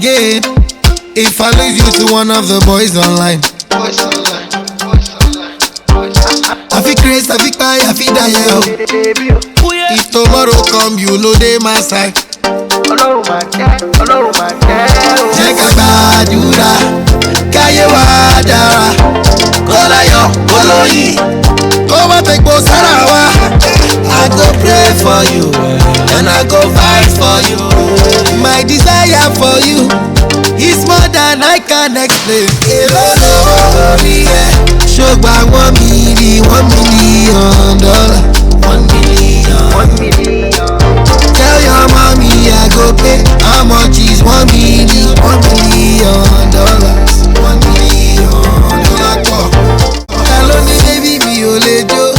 again if I lose you to one of the boys online. I feel crazy, I feel cry, I feel die. If tomorrow come, you know they my side. Check a badura, kaye wadara, kola yo, koloyi, koma tekbo sarawa. I go pray for you, and I go fight for you. My desire for you is more than I can explain. Shogba $1 million, $1 million, $1 million. Tell your mommy I go pay. How much is $1 million, $1 million, $1 million. Hello, baby, mi ò lè jó.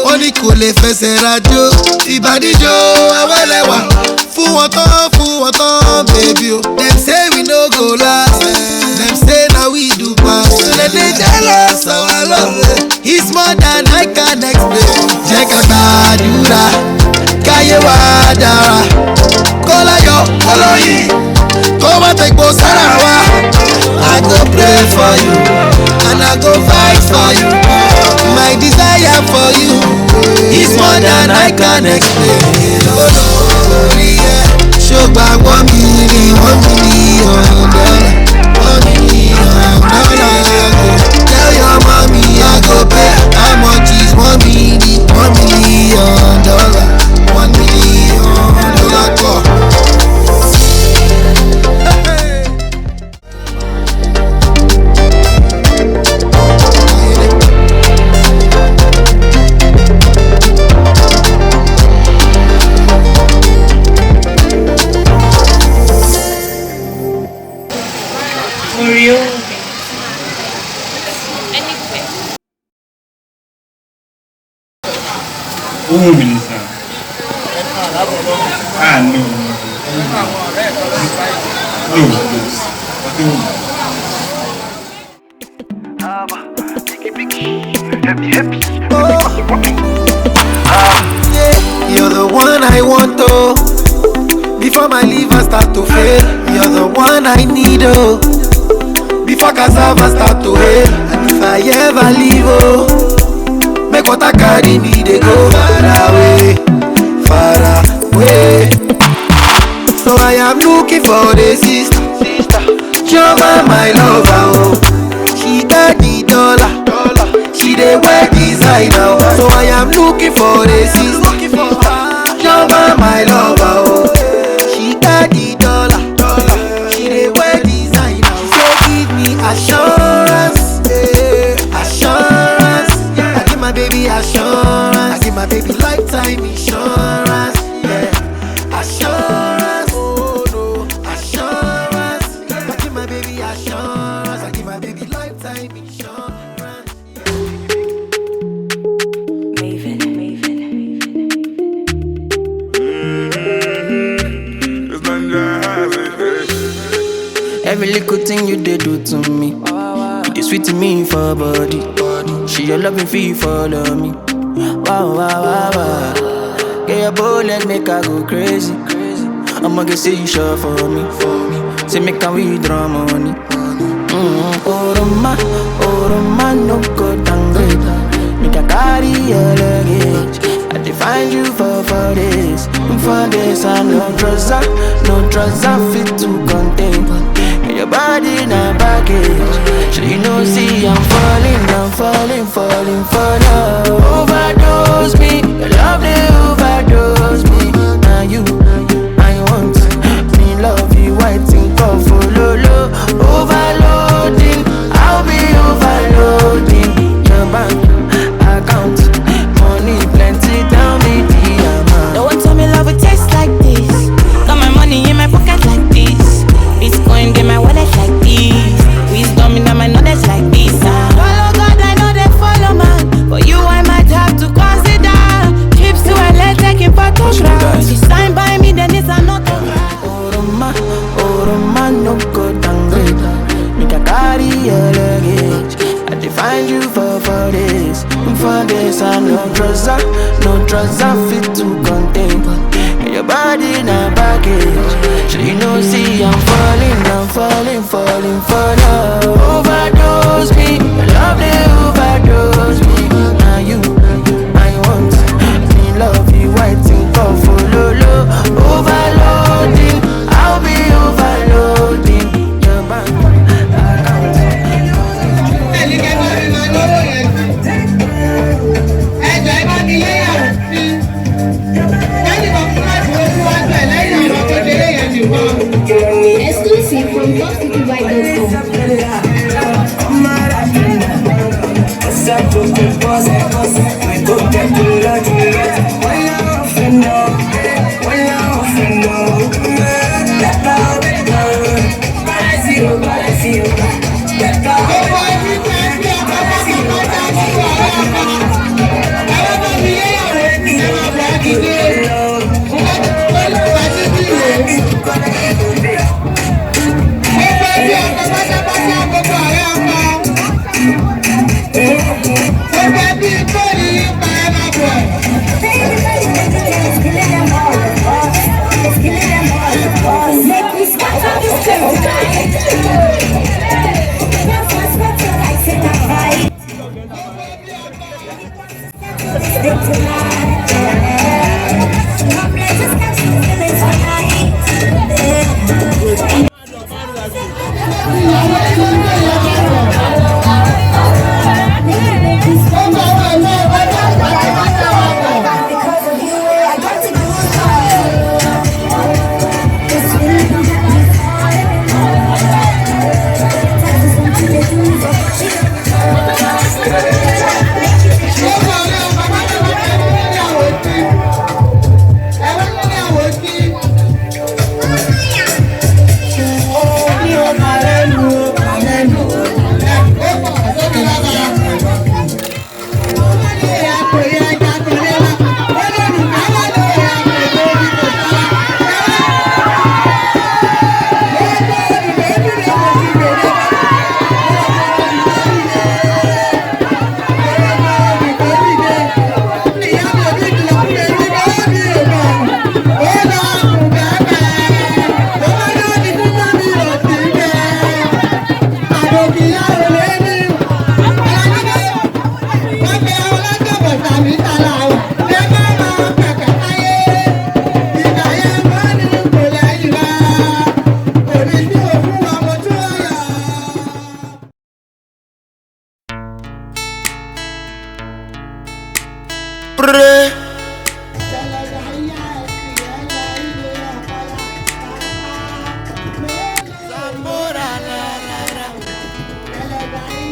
Ó ní kò lè fẹsẹ̀ rajó. Ìbàdíjó awẹ́lẹ́wà. Fún wọn tán, baby o. Dem say we no go last. Dem say na we do pass. So dem dey jealous of our love. It's more than I can explain. Jẹ́ ká gbàdúrà, káyé wá dára. Kọ́lá yọ, kọ́lọ́yìn, kó má tẹ̀gbọ́ sára wa. I go pray for you, and I go fight for you. My desire for you is more than I can explain. Shogba $1 million, $1 million, $1 million. Tell your mommy I go pay. How much is $1 million, $1 million, $1 million. Oh, Melissa. No. You're the one I want, oh. Before my liver start to fail, you're the one I need, oh. Before cassava start to hail, and if I ever leave, oh, make what I carry me, they go far away, far away. So I am looking for the sister, Joma, my lover, oh. She got the dollar, she dey wear designer, oh. So I am looking for the sister, Joma, my lover, oh. She got the dollar, she dey wear designer, oh. She say give me assurance, assurance. I give my baby assurance, I give my baby lifetime insurance, yeah. Assurance, oh no, assurance. I give my baby assurance, I give my baby lifetime insurance, yeah. Every little thing you did do to me, you did sweet to me for body. She your loving fee follow me. Wow, wow, wow, wow. Get your bullet, make her go crazy. I'ma get say you sure for me. Say make her withdraw money. Oroma, no go downgrade. Make her carry your luggage. I define you for days. For days, I no trouser fit to contain. Your body na baggage. So you know, see I'm falling for love. Overdose me, your love they overdose me. Now you, I want me love you, waiting for lolo. Overloading, I'll be overloading. Your bank account, money plenty, tell me the amount. No one told me love would taste like this. Got my money in my pocket like this. Bitcoin in my wallet like this. Wisdom in my knowledge like this. Follow God, I know they follow man. For you, I might have to consider trips to LA, taking photographs. You sign by me, then it's another. Oroma, no go downgrade. Make a carry your luggage. I define you for days. For days, I no trouser fit to contain. Your body na baggage. So you know, see, I'm falling for love. Overdose me, your love they overdose me. Now you, I want me love you, I think of follow. Overloading, I'll be overloading your bank account. Exclusive from topcityvibe.com.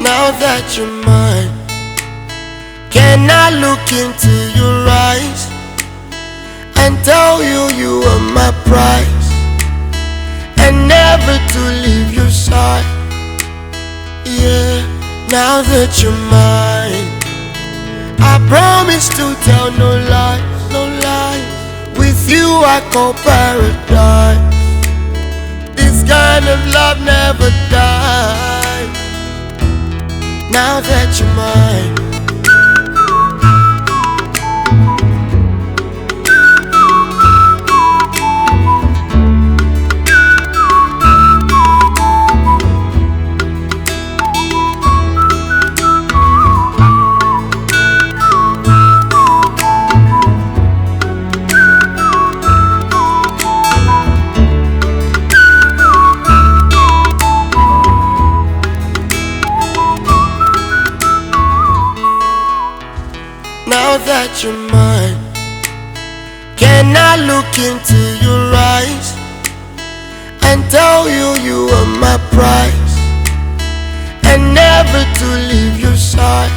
Now that you're mine, can I look into your eyes and tell you you are my prize, and never to leave your side? Yeah, now that you're mine, I promise to tell no lies, no lies. With you I call paradise. This kind of love never dies. Now that you're mine, now that you're mine, can I look into your eyes and tell you you are my prize, and never to leave your side?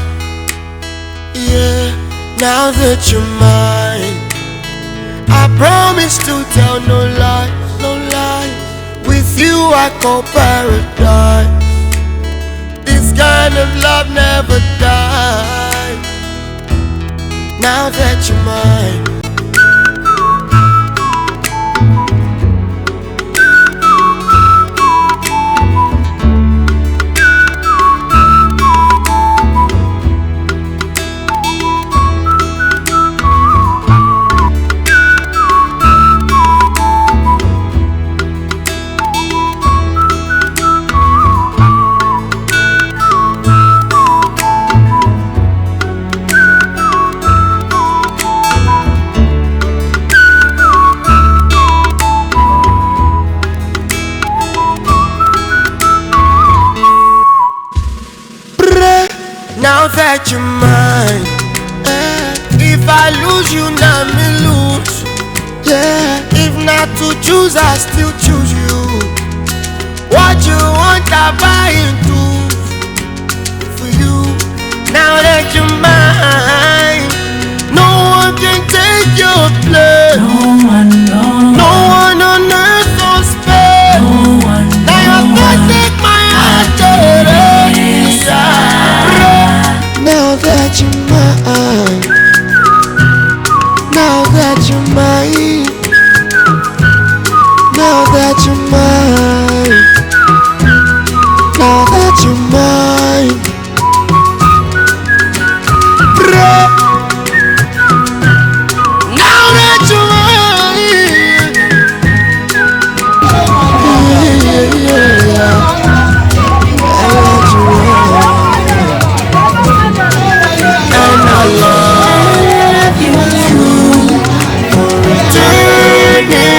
Yeah, now that you're mine, I promise to tell no lies, no lies. With you I call paradise. This kind of love never dies. Now that you're mine, that you're mine. If I lose you, now me lose. Yeah, if not to choose, I still choose you. What you want, I buy into for you. Now that you're mine, no one can take your place. No one on earth or space. Now your thoughts take my heart away. Now that you're mine, now that you're mine, now that you're mine, now that you're mine. Now that you're mine. And I love you for eternity.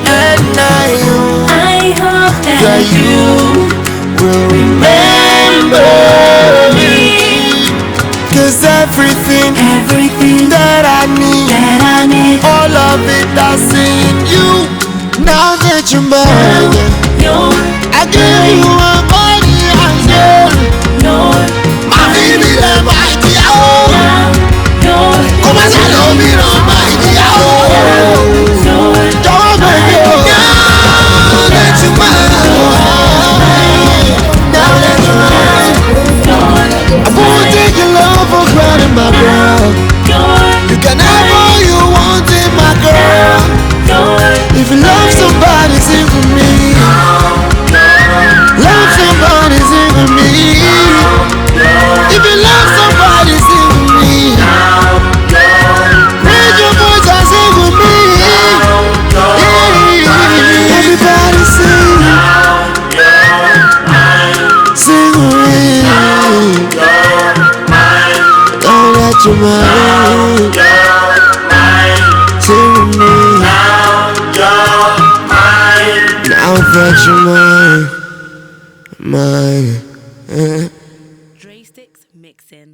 And I hope that you will remember me. 'Cause everything that I need, all of it I see in you. Now that you're mine, I give you a body and soul. My baby, the mighty hour. Come on, I love you, the mighty hour. Don't baby, now that you're mine, now that you're mine, I won't take your love for granted, my girl. You can have all you want in my girl. If you love somebody, sing with me. Love somebody, sing with me. If you love somebody, sing with me. Raise your voice and sing with me. Everybody sing. Sing with me. Now that you're mine, sing with me. Now that you're mine, mine. Dre Sticks mixing.